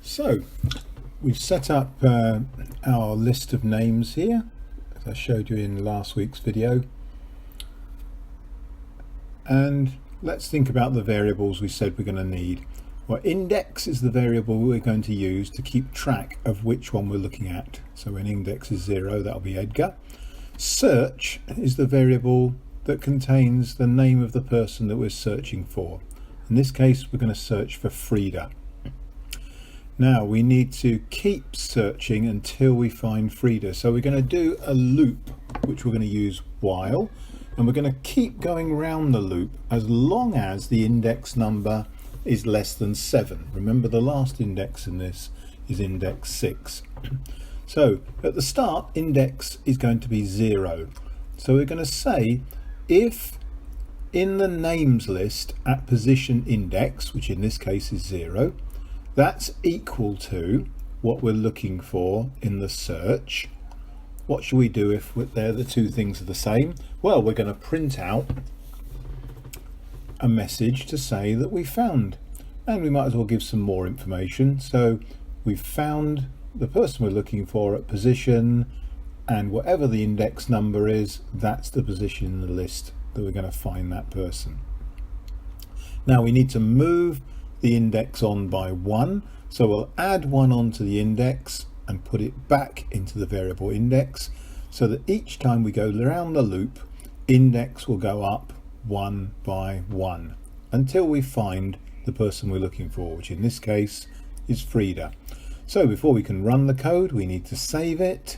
So we've set up our list of names here, as I showed you in last week's video. And let's think about the variables we said we're going to need. Well, index is the variable we're going to use to keep track of which one we're looking at. So when index is 0, that'll be Edgar. Search is the variable that contains the name of the person that we're searching for. In this case, we're going to search for Frida. Now we need to keep searching until we find Frida. So we're going to do a loop, which we're going to use while, and we're going to keep going round the loop as long as the index number is less than 7. Remember, the last index in this is index 6. So at the start, index is going to be 0. So we're going to say if in the names list at position index, which in this case is 0, that's equal to what we're looking for in the search. What should we do if the two things are the same? Well, we're going to print out a message to say that we found, and we might as well give some more information. So we've found the person we're looking for at position, and whatever the index number is, that's the position in the list that we're going to find that person. Now we need to move the index on by 1, so we'll add 1 onto the index and put it back into the variable index, so that each time we go around the loop, index will go up 1 by 1 until we find the person we're looking for, which in this case is Frida. So before we can run the code, we need to save it.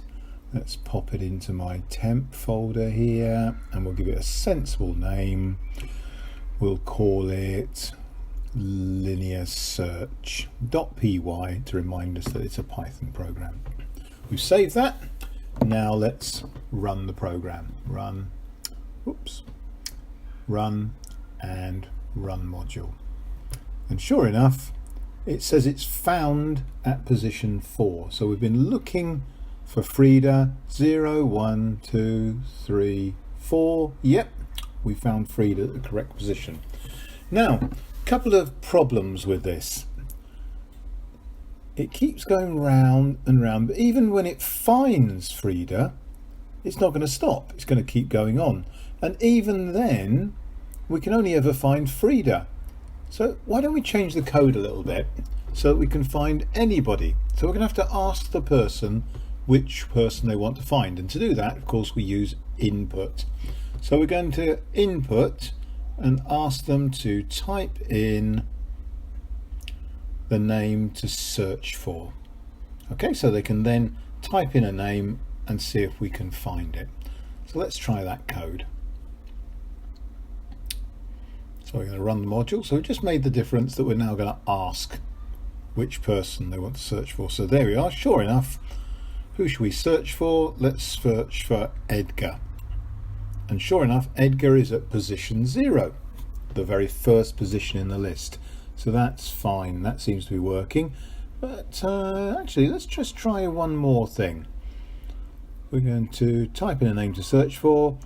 Let's pop it into my temp folder here, and we'll give it a sensible name. We'll call it linear search.py to remind us that it's a Python program. We've saved that. Now let's run the program. Run and run module. And sure enough, it says it's found at position 4. So we've been looking for Frida 0, 1, 2, 3, 4. Yep, we found Frida at the correct position. Now, couple of problems with this. It keeps going round and round, but even when it finds Frida, it's not going to stop. It's going to keep going on. And even then, we can only ever find Frida. So why don't we change the code a little bit so that we can find anybody? So we're going to have to ask the person which person they want to find. And to do that, of course, we use input. So we're going to input and ask them to type in the name to search for. Okay, so they can then type in a name and see if we can find it. So let's try that code. So we're going to run the module. So we just made the difference that we're now going to ask which person they want to search for. So there we are. Sure enough, who should we search for? Let's search for Edgar. And sure enough, Edgar is at position 0, the very first position in the list. So that's fine, that seems to be working. But actually, let's just try one more thing. We're going to type in a name to search for.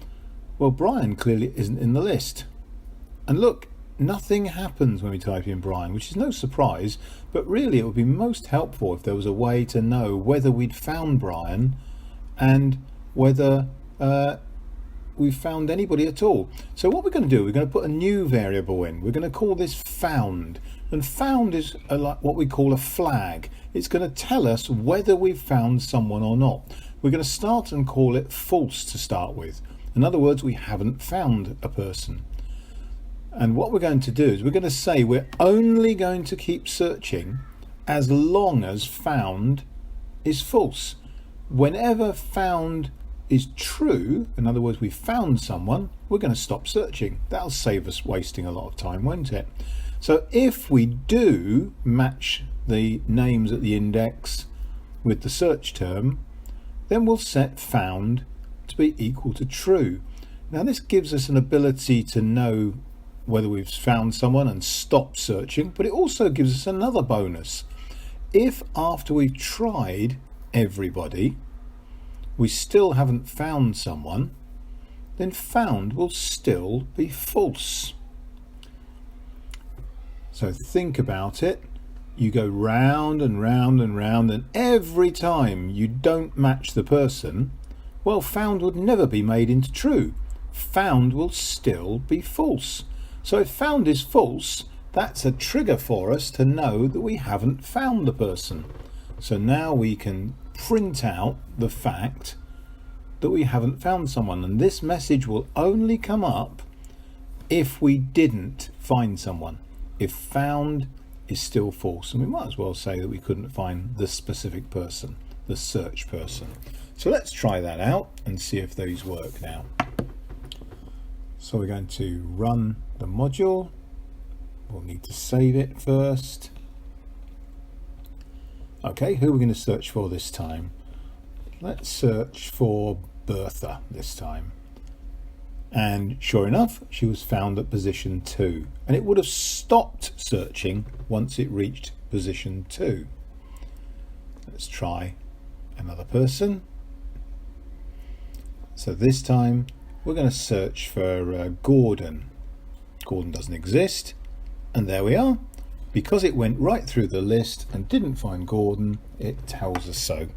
Well, Brian clearly isn't in the list. And look, nothing happens when we type in Brian, which is no surprise, but really it would be most helpful if there was a way to know whether we'd found Brian and whether we've found anybody at all. So what we're going to do, we're going to put a new variable in. We're going to call this found, and found is what we call a flag. It's going to tell us whether we've found someone or not. We're going to start and call it false to start with. In other words, we haven't found a person. And what we're going to do is we're going to say we're only going to keep searching as long as found is false. Whenever found is true, in other words, we found someone, we're going to stop searching. That'll save us wasting a lot of time, won't it? So if we do match the names at the index with the search term, then we'll set found to be equal to true. Now this gives us an ability to know whether we've found someone and stop searching, but it also gives us another bonus. If after we've tried everybody, we still haven't found someone, then found will still be false. So think about it. you go round and round and round, and every time you don't match the person, well, found would never be made into true. Found will still be false. So if found is false, that's a trigger for us to know that we haven't found the person. So now we can print out the fact that we haven't found someone, and this message will only come up if we didn't find someone. If found is still false, and we might as well say that we couldn't find the specific person, the search person. So let's try that out and see if those work now. So we're going to run the module. We'll need to save it first. Okay, who are we going to search for this time? Let's search for Bertha this time. And sure enough, she was found at position 2, and it would have stopped searching once it reached position 2. Let's try another person. So this time we're going to search for Gordon. Gordon doesn't exist, and there we are. Because it went right through the list and didn't find Gordon, it tells us so.